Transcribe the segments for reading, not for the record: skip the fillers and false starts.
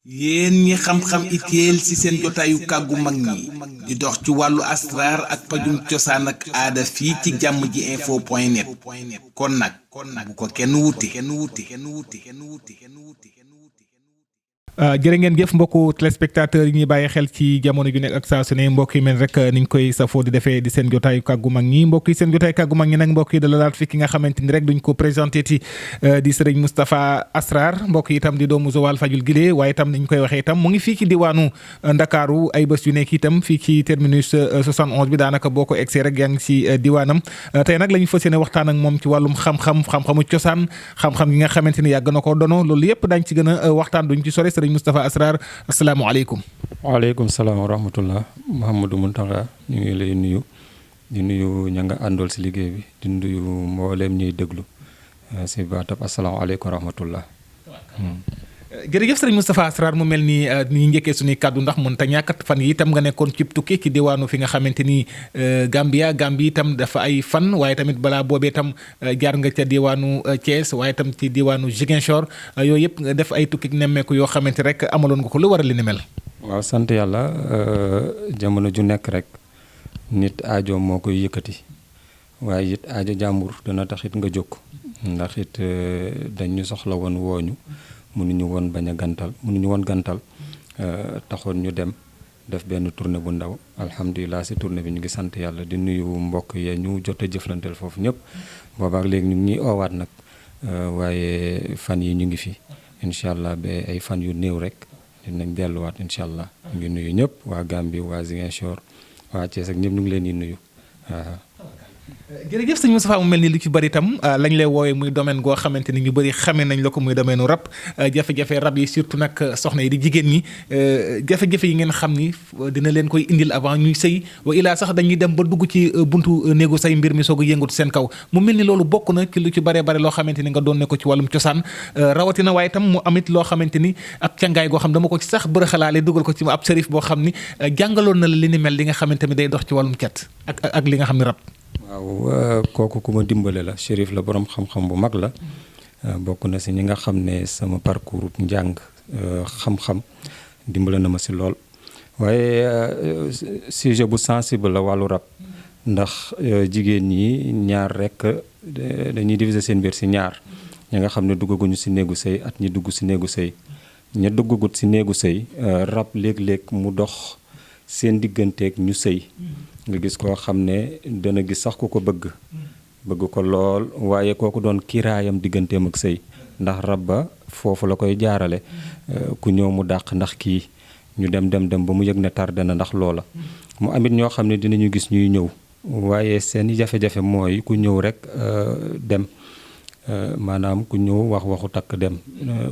yéen ñi xam-xam itéel ci seen jotaayu kàggu mag ñi di dox ci wàllu asraar ak pajum cosaan ak aada fii ci jàmm ji info point net kon nag bu ko kenn wuti. jërë ngeen jëf mbokku téléspectateurs yi ñuy bàyyi xel ci jamono ju nekk ak saa su ne mbokk yi mel rek niñ koy safoo di defee di seen jotaayu kàggu mag ñi mbokk yi seen jotaayu kàggu mag ñi nag mbokk yi dala laat fi ki nga xamante ni rek duñ ko présenté ti di sëriñ Moustapha Asrar mbokk yi itam di doomu Joal Fadiouth Guilé waaye itam niñ koy waxee itam mu ngi fii ci diwaanu Ndakaaru ay bés yu nekk itam fii ci terminus 71 bi daanaka boo ko egsee rek yaa ngi ci diwaanam tey nag la ñu fas yéene waxtaan ak moom ci wàllum xam-xamu cosaan xam-xam gi nga xamante ni yàgg na ko dono loolu yëpp dañ ci gën a waxtaan duñ ci sore sëriñ Moustapha Asrar asalaamaaleykum. waaleykum salaam wa rahmatullah Mouhamadou Mountakha ñu ngi lay nuyu di nuyu ña nga àndool si liggéey bi di nuyu mbooleem ñuy déglu si baatab asalaamaaleykum wa rahmatullah. jërëjëf sëriñ Moustapha Asrar mu mel ni ñu njëkkee suñuy kàddu ndax mun ta ñàkkat fan yi itam nga nekkoon cib tukki ci diwaanu fi nga xamante ni Gambie itam dafa ay fan waaye tamit balaa boobee itam jaar nga ca diwaanu Thiès waaye itam ci diwaanu Ziguinchor yooyu yëpp nga def ay tukki nemmeeku yoo xamante rek amaloon nga ko lu waral li ni mel. waaw sant yàlla jamono ju nekk rek nit aajo moo koy yëkkati waaye it aajo jàmbur dana tax it nga jóg ndax it dañu soxla woon wooñu mënuñu woon bañ a gantal mënuñu woon gantal taxoon ñu dem def benn tournée bu ndaw alhamdulilah si tournée bi ñu ngi sant yàlla di nuyu mbokk yee ñu jot a jëflanteel foofu ñëpp boobaak léegi ñu ngi ñuy oowaat nag waaye fan yi ñu ngi fi incha allah ba ay fan yu néew rek dinañ delluwaat incha allah ñu ngi nuyu ñëpp waa Gambie waa Ziguinchor waa Thiès ak ñëpp ñu ngi leen di nuyu waaw. jërëjëf sëñ Moustapha mu mel ni lu ci bëri itam lañ lay woowee muy domaine goo xamante ni ñu bëri xamee nañ la ko muy domaine u rab jafe-jafe rab yi surtout nag soxna yi di jigéen ñi jafe-jafe yi ngeen xam ni dina leen koy indil avant ñuy sëy wa ilaa sax dañuy dem ba dugg ci buntu néegu say mbir mi soog a yëngatu seen kaw mu mel ni loolu bokk na ci lu ci bëree bëri loo xamante ni nga doon ne ko ci wàllum cosaan rawatina waaye itam mu amit loo xamante ni ak cangaay goo xam dama ko ci sax bërëxalaale dugal ko ci ab sërif boo xam ni jàngaloon na la li ni mel li nga xamante ni day dox ci wàllum cet ak li nga xam ni rab. waaw kooku ku ma dimbale la Chérif la borom xam-xam bu mag la bokk na si ñi nga xam ne sama parcours njàng xam-xam dimbale na ma si lool waaye sujet bu sensible la wàllu rab ndax jigéen ñi ñaar rek dañuy diviser seen biir si ñaar ñi nga xam ne duggaguñu si néegu sëy at ñi dugg si néegu sëy ña duggagut si néegu sëy rab léeg-léeg mu dox seen digganteeg ñu sëy nga gis koo xam ne dana gis sax ku ko bëgg ko lool waaye kooku doon kiraayam digganteem ak sëy ndax rab ba foofu la koy jaarale ku ñëw mu dàq ndax kii ñu dem ba mu yëg ne tardé na ndax loola mu amit ñoo xam ne dinañu gis ñuy ñëw waaye seen jafe-jafe mooy ku ñëw rek dem maanaam ku ñëw waxu takk dem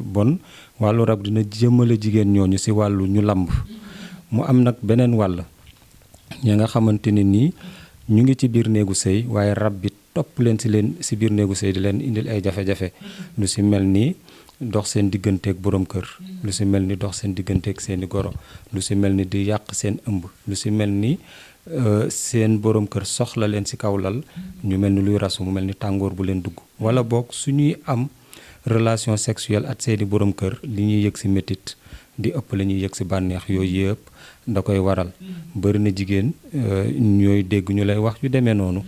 bon wàllu rab dina jëmale jigéen ñooñu si wàllu ñu lamb mu am nag beneen wàll ñi nga xamante ne nii ñu ngi ci biir néegu sëy waaye rab bi topp leen si biir néegu sëy di leen indil ay jafe-jafe lu si mel ni dox seen digganteeg borom kër lu si mel ni dox seen digganteeg seeni goro lu si mel ni di yàq seen ëmb lu si mel ni seen borom kër soxla leen si kaw lal ñu mel ni luy rasu mu mel ni tàngoor bu leen dugg wala boog suñuy am relation sexuelle ak seeni borom kër li ñuy yëg si métit di ëpp la ñuy yëg si bànneex yooyu yëpp da koy waral bëri na jigéen ñooy dégg ñu lay wax yu demee noonu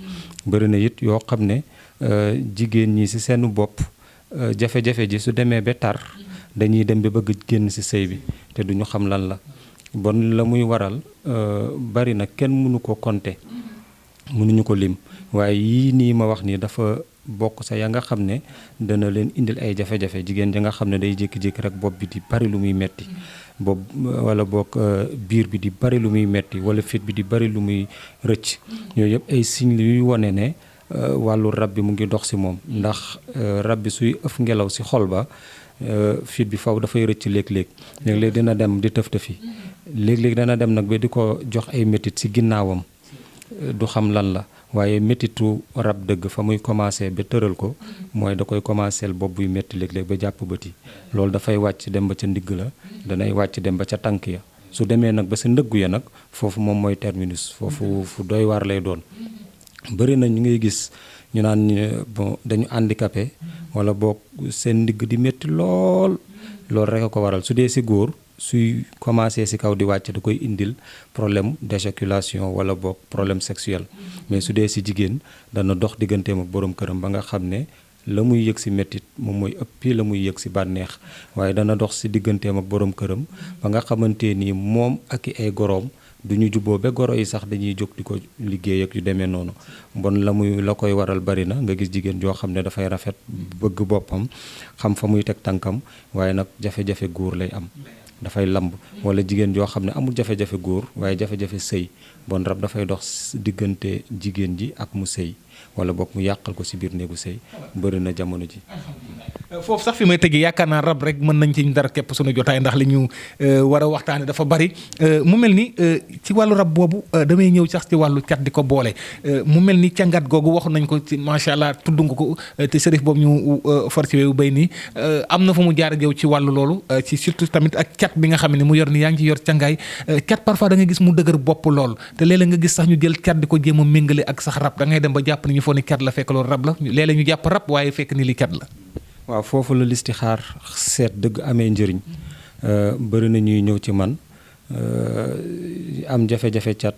bëri na it yoo xam ne jigéen ñi si seen bopp jafe-jafe ji su demee ba tar dañuy dem ba bëgg génn si sëy bi te duñu xam lan la bon la muy waral bari na kenn mënu ko compter mënuñu ko lim waaye yii nii ma wax nii dafa bokk sa ya nga xam ne dana leen indil ay jafe-jafe jigéen ja nga xam ne day jékki-jékki rek bopp bi di bari lu muy metti bopp wala boog biir bi di bari lu muy metti wala fit bi di bari lu muy rëcc yooyu yëpp ay signes yuy wone ne wàllu rab bi mu ngi dox si moom ndax rab bi suy ëf ngelaw si xol ba fit bi faw dafay rëcc léeg-léeg dina dem di tëf-tëfi léeg-léeg dana dem nag ba di ko jox ay métit si ginnaawam du xam lan la waaye métitu rab dëgg fa muy commencé ba tëral ko mooy da koy commencé bopp buy métti léeg-léeg ba jàpp bët yi loolu dafay wàcc dem ba ca ndigg la danay wàcc dem ba ca tànk ya su demee nag ba sa ndëggu ya nag foofu moom mooy terminus foofu fu doy waar lay doon bëri na ñu ngay gis ñu naan bon dañu handicapé wala boog seen ndigg di métti lool loolu rek a ko waral su dee si góor suy commencé si kaw di wàcc da koy indil problème d'éjaculation wala boog problème sexuel mais su dee si jigéen dana dox digganteem ak borom këram ba nga xam ne la muy yëg si méttit moom mooy ëppi la muy yëg si bànneex waaye dana dox si digganteem ak borom këram ba nga xamante ni moom ak ay goroom du ñu jubboo ba goro yi sax dañuy jóg di ko liggéey ak yu demee noonu bon la koy waral bari na nga gis jigéen joo xam ne dafay rafet bëgg boppam xam fa muy teg tànkam waaye nag jafe-jafe góor lay am dafay lamb wala jigéen joo xam ne amul jafe-jafe góor waaye jafe-jafe sëy bon rab dafay dox diggante jigéen ji ak mu sëy wala boog mu yàqal ko si biir néegu sëy bëri na jamono ji. foofu sax fi may tëjee yaakaar naa rab rek mën nañ ci dara képp suñu jotaay ndax li ñu war a waxtaane dafa bari mu mel ni ci wàllu rab boobu damay ñëw sax ci wàllu cat di ko boole mu mel ni cangat googu waxu nañ ko ci macha allah tudd nga ko te sërif boobu ñu for ci wewu bay nii am na fu mu jaar ak yow ci wàllu loolu ci surtout tamit ak cat bi nga xam ne mu yor ni yaa ngi ci yor cangaay cat parfois da nga gis mu dëgër bopp lool te léeg-léeg nga gis sax ñu jël cat di ko jéem a méngale ak sax rab da ngay dem ba jàpp ni ñu foog ni cat la fekk loolu rab la léeg-léeg ñu jàpp rab waaye fekk ni li cat la. waaw foofu la listixaar seet dëgg amee njëriñ bëri na ñuy ñëw ci man am jafe-jafe cat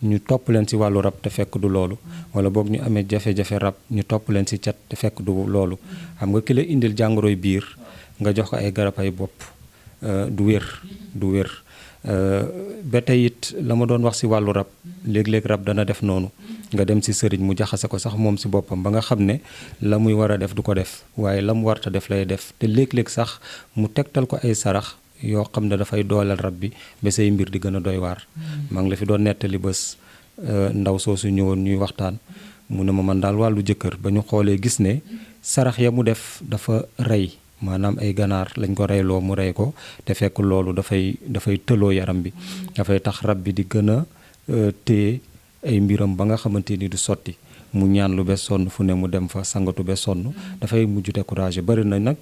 ñu topp leen ci wàllu rab te fekk du loolu wala boog ñu amee jafe-jafe rab ñu topp leen ci cat te fekk du loolu xam nga ki la indil jàngoroy biir nga jox ko ay garab ay bopp du wér ba tey it la ma doon wax ci wàllu rab léeg-léeg rab dana def noonu nga dem ci sëriñ mu jaxase ko sax moom ci boppam ba nga xam ne la muy war a def du ko def waaye la mu warta def lay def te léeg-léeg sax mu tegtal ko ay sarax yoo xam ne dafay dooleel rab bi ba say mbir di gën a doy waar maa ngi la fi doon nettali bés ndaw soosu ñëwoon ñuy waxtaan mu ne ma man daal wàllu jëkkër ba ñu xoolee gis ne sarax ya mu def dafa rey maanaam ay ganaar lañ ko reyloo mu rey ko te fekk loolu dafay tëloo yaram bi dafay tax rab bi di gën a téye ay mbiram ba nga xamante ni du sotti mu ñaan lu ba sonn fu ne mu dem fa sangatu ba sonn dafay mujj découragé bari na nag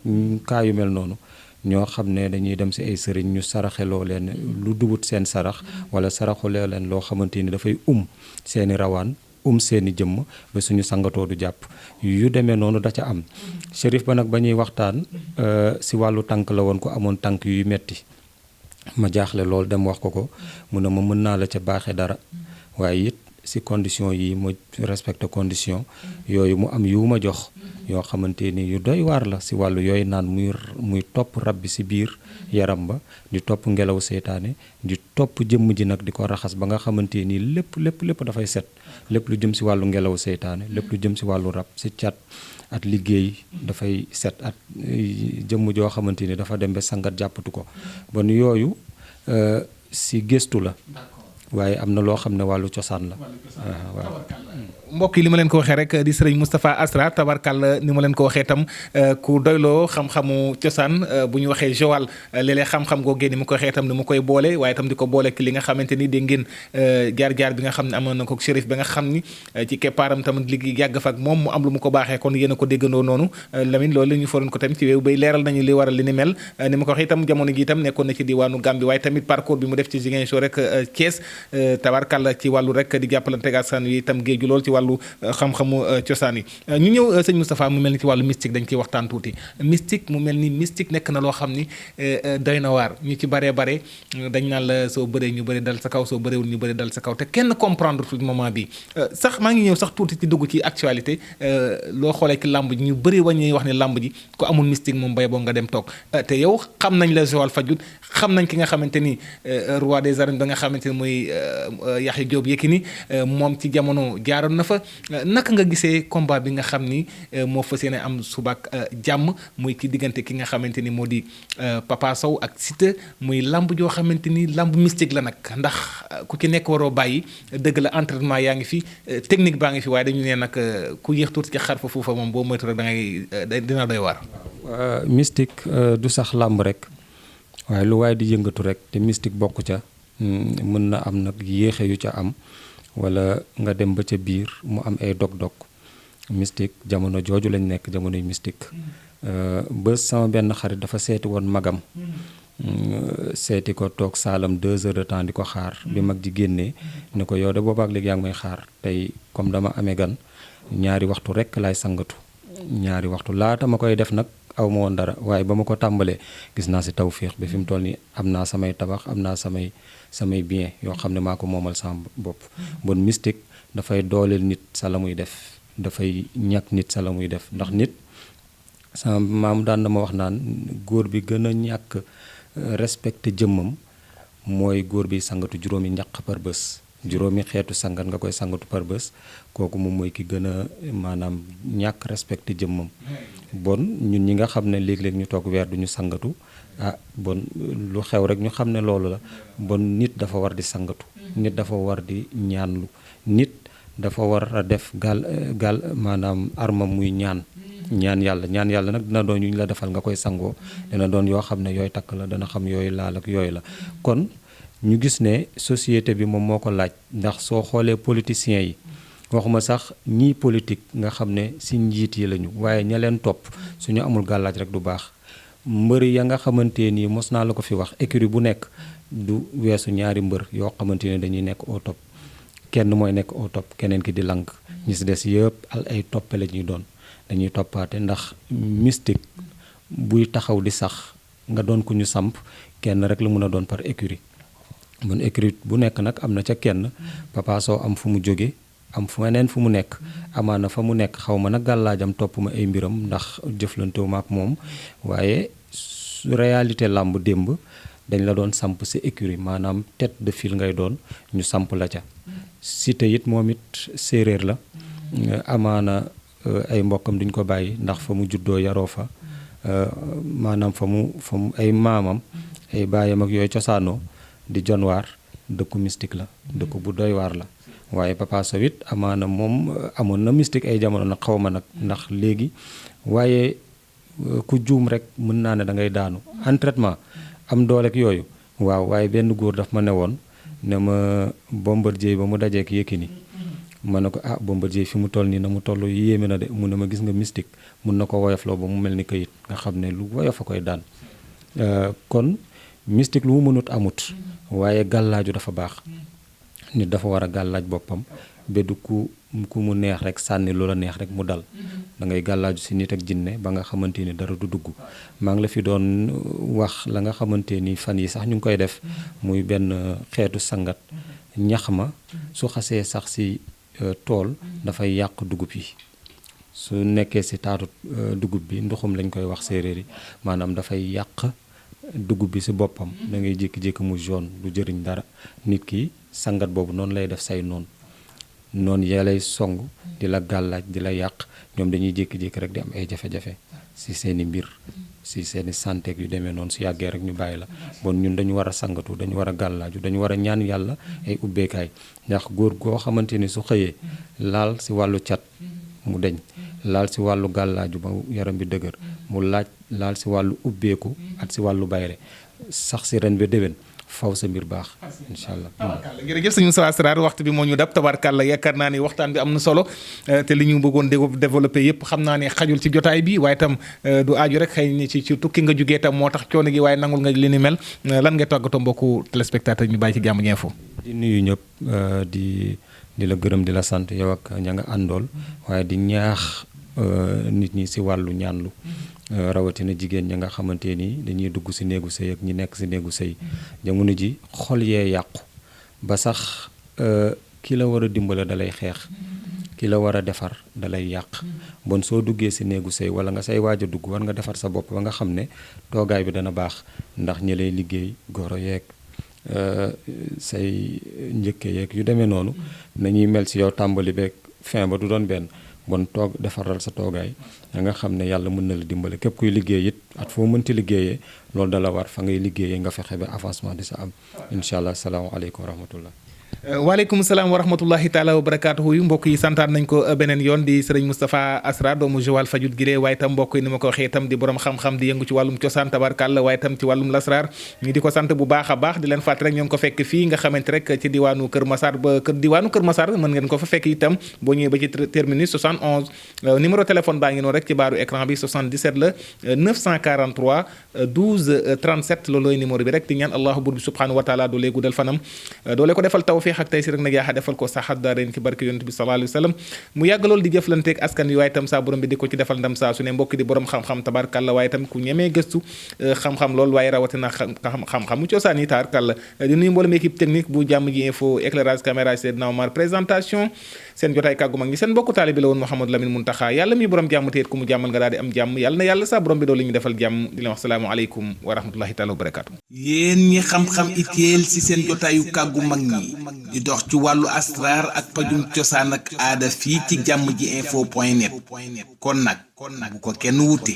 kaa yu mel noonu ñoo xam ne dañuy dem ci ay sëriñ ñu saraxeloo leen lu dugut seen sarax wala saraxuloo leen loo xamante ni dafay seeni rawaan seeni jëmm ba suñu sangatoo du jàpp yu demee noonu da ca am shérif ba nag ba ñuy waxtaan ci wàllu tànk la woon ko amoon tànk yuy metti ma jaaxle loolu dem wax ko mu ne ma mën naa la ca baaxee dara waaye it ci condition yi mu respecté condition yooyu mu am yu ma jox yoo xamante ni yu doy waar la ci wàllu yooyu naan muy topp rab bi ci biir yaram ba di topp ngelaw seytaane di topp jëmm ji nag di ko raxas ba nga xamante ni lépp dafay set lépp lu jëm ci wàllu ngelaw seytaane lépp lu jëm ci wàllu rab ci cat at liggéey dafay set at jëmm joo xamante ni dafa dem ba sangat jàppatu ko bon yooyu ci gëstu la waaye am na loo xam ne wàllu cosaan la waaw. mbokk yi li ma leen ko waxee rek di sëriñ Moustapha Asrar tabarkal ni ma leen ko waxee itam ku doyloo xam-xamu cosaan bu ñu waxee Joal léeg-léeg xam-xam googee ni mu ko waxee itam ni mu koy boole waaye itam di ko boole li nga xamante ni dégg ngeen jaar-jaar bi nga xam ne amoon na ko shérif ba nga xam ni ci keppaaram tamit liggéey yàgg fa ak moom mu am lu mu ko baaxee kon yéen a ko déggandoo noonu Lamine loolu ñu foroon ko tamit ci wéew bay leeral nañu li waral li ni mel ni ma ko waxee itam jamono ji itam nekkoon na ci diwaanu Gambie waaye tamit parcours bi mu def ci Ziguinchor rek Thiès tabarkal ci wàllu rek di jàppalante ak askan wi itam géeju lool ci wàllu xam-xamu cosaan yi ñu ñëw sëñ Moustapha mu mel ni ci wàllu mystique dañ ciy waxtaan tuuti mystique mu mel ni mystique nekk na loo xam ni doy na waar ñu ci bare dañ naan la soo bëree ñu bëri dal sa kaw soo bëreewul ñu bëri dal sa kaw te kenn comprendre tout moment bi sax maa ngi ñëw sax tuuti ci dugg ci actualité loo xoolee ci làmb ji ñu bëri waññuy wax ne làmb ji ko amul mystique moom bay boo nga dem toog te yow xam nañ la Joal Fadiouth xam nañ ki nga xamante ni roi des arènes ba nga xamante ni mooy Yaxya Joob Yékini moom ci jamono jaaroon na fa naka nga gisee combat bi nga xam ni moo fas yéene am subaak jàmm muy ki diggante ki nga xamante ni moo di Papa Sow ak Siteu muy lamb joo xamante ni lamb mystique la nag ndax ku ci nekk waroo bàyyi dëgg la entraînement yaa ngi fi technique baa ngi fi waaye dañu ne nag ku yéex tuuti ci xar fa foofa moom boo moytu rek da ngay dina doy waar. mystique du sax làmb rek waaye lu waaye di yëngatu rek te mystique bokk ca mën na am nag yéexe yu ca am wala nga dem ba ca biir mu am ay dog-dog mystique jamono jooju lañ nekk jamonoy mystique ba sama benn xarit dafa seeti woon magam seeti ko toog saalam 2 heures de temps di ko xaar bi mag ji génnee ni ko yow de boobaak léegi yaa ngi may xaar tey comme dama amee gan 2 waxtu rekk laay sangatu 2 waxtu laata ma koy def nag aw ma woon dara waaye ba ma ko tàmbalee gis naa si tawféex ba fi mu toll nii am naa samay tabax am naa samay bien yoo xam ne maa ko moomal sama bopp. bon mystique dafay dooleel nit sa la muy def dafay ñàkk nit sa la muy def ndax nit sama maam daan na ma wax naan góor bi gën a ñàkk respecté jëmmam mooy góor bi sangatu juróomi ñaq par bés. juróomi xeetu sangat nga koy sangatu par bés kooku moom mooy ki gën a maanaam ñàkk respecté jëmmam. bon ñun ñi nga xam ne léeg-léeg ñu toog weer du ñu sangatu bon lu xew rek ñu xam ne loolu la bon nit dafa war di sangatu. nit dafa war di ñaanlu. nit dafa war a def gaal maanaam arma muy ñaan yàlla nag dina doon yu ñu la defal nga koy sangoo dina doon yoo xam ne yooyu takk la dana xam yooyu laal ak yooyu la kon ñu gis ne société bi moom moo ko laaj ndax soo xoolee politiciens yi waxuma sax ñii politique nga xam ne si njiit yi lañu waaye ña leen topp suñu amul gàllaaj rek du baax mbër ya nga xamante ni mos naa la ko fi wax écurie bu nekk du weesu ñaari mbër yoo xamante ne dañuy nekk au top kenn mooy nekk au top keneen ki di lank ñi si des yëpp ay toppe la ñuy doon dañuy toppaate ndax mystique buy taxaw di sax nga doon ku ñu samp kenn rek la mën a doon par écurie mun écurie bu nekk nag am na ca kenn Papa Sow am fu mu jóge am fu meneen fu mu nekk amaana fa mu nekk xaw ma nag gàllaajam topp ma ay mbiram ndax jëflantewu ma ak moom waaye réalité làmb démb dañ la doon samp si écurie maanaam tête de file ngay doon ñu samp la ca Siteu it moom it séeréer la amaana ay mbokkam duñ ko bàyyi ndax fa mu juddoo yaroo fa maanaam fa mu ay maamam ay baayam ak yooyu cosaanoo di jonwaar dëkku mystique la dëkku bu doy waar la waaye Papa Sow it amaana moom amoon na mystique ay jamono nag xaw ma nag ndax léegi waaye ku juum rek mën naa ne da ngay daanu entraînement am dooleek yooyu waaw waaye benn góor daf ma ne woon ne ma Bombardier ba mu dajeek Yékini ma ne ko Bombardier fi mu toll nii na mu toll yéeme na de mu ne ma gis nga mystique mun na ko woyofloo ba mu mel ni këyit nga xam ne lu woyof a koy daan kon mystique lu mu mënut amut waaye gàllaaju dafa baax nit dafa war a gàllaaj boppam ba du ku mu neex rek sànni lu la neex rek mu dal da ngay gàllaaju si nit ak jinne ba nga xamante ni dara du dugg maa ngi la fi doon wax la nga xamante ni fan yi sax ñu ngi koy def muy benn xeetu sangat ñax ma su xasee sax si tool dafay yàq dugub yi su nekkee si taatu dugub bi nduxum lañ koy wax séeréer yi maanaam dafay yàq dugub bi si boppam da ngay jékki-jékki mu jaune du jëriñ dara nit ki sangat boobu noonu lay def say noonu ya lay song di la gàllaaj di la yàq ñoom dañuy jékki-jékki rek di am ay jafe-jafe si seeni mbir si seeni santé yu demee noonu su yàggee rek ñu bàyyi la bon ñun dañu war a sangatu dañu war a gàllaaju dañu war a ñaan yàlla ay ubbeekaay ndax góor goo xamante ni su xëyee laal si wàllu cat mu deñ laal si wàllu gàllaaju ba yaram bi dëgër mu laal si wàllu ubbeeku ak si wàllu bayre sax si ren ba déwén faw sa mbir baax incha allah. jërëjëf sëñ Moussa Asrar waxtu bi moo ñu dab tabarkàlla yaakaar naa ni waxtaan bi am na solo te li ñu bëggoon développé yëpp xam naa ne xajul ci jotaay bi waaye tam du aaju rek xëy ni ci tukki nga jógee tam moo tax coono gi waaye nangul nga li ni mel lan ngay tàggatoo mbokku téléspectateur ñu bàyyi ci Jàmm ji Info. di nuyu ñëpp di la gërëm di la sant yow ak ña nga àndool waaye di ñaax nit ñi si wàllu ñaanlu rawatina jigéen ñi nga xamante ni dañuy dugg si néegu sëy ak ñi nekk si néegu sëy jamono ji xol yee yàqu ba sax ki la war a dimbale dalay xeex ki la war a defar dalay yàq bon soo duggee si néegu sëy wala nga say waaj a dugg war nga defar sa bopp ba nga xam ne toogaay bi dana baax ndax ñi lay liggéey goro yeeg say njëkke yeeg yu demee noonu nañuy mel si yow tàmbali beeg fin ba du doon benn bon toog defaral sa toogaay da nga xam ne yàlla mën na la dimbale képp kuy liggéey it at foo mënti liggéeyee loolu dala war fa ngay liggéeyee nga fexe ba avancement di sa am incha allah salaamaaleykum wa rahmatullah. waaleykum salaam wa rahmatullahi taala wa barakaatuhu yu mbokk yi santaan nañ ko beneen yoon di sëriñ Moustapha Asrar doomu Joal Fadiouth Guiré waaye tam mbokk yi ni ma ko waxee itam di borom xam-xam di yëngu ci wàllum cosaan tabarkàlla waaye tam ci wàllum lasrar ñu di ko sant bu baax a baax di leen fàttali rek ñoo ngi ko fekk fii nga xamante rek ci diwaanu Kër Massar mën ngeen ko fa fekk itam boo ñëwee ba ci terminus 71 numéro téléphone baa ngi noonu rek ci baaru écran bi 77 la 943 12 37 loolooy numéro bi rek di ñaan allahu buur bi subhanahu wa taala doolee guddal fanam doolee ko defal tawfiq tawfeex ak taysir ak nag yaa defal ko saxat daareen ci barke yonent bi sallallahu alayhi wa sallam mu yàgg lool di jëflanteeg askan wi waaye itam saa borom bi di ko ci defal ndam saa su ne mbokk di borom xam-xam tabarkàlla waaye itam ku ñemee gëstu xam-xam lool waaye rawatina xam-xamu cosaan yi tabarkàlla di nuyu mboolem équipe technique bu jàmm ji info éclairage caméra Seydina Omar présentation seen jotaay kàggu mag ñi seen mbokk taalibi la woon Mouhamadou Lamine Muntaxa yàlla mi borom jàmm téet ku mu jàmmal nga daal di am jàmm yàlla na yàlla saa borom bi doon li ñu defal jàmm di leen wax salaamu aleykum wa rahmatullahi taala wa barakaatu. yéen ñi xam-xam itteel ci seen jotaayu kàggu mag ñi di dox ci wàllu asraar ak pajum cosaan ak aada fii ci jàmm ji info point net kon nag bu ko kenn wuti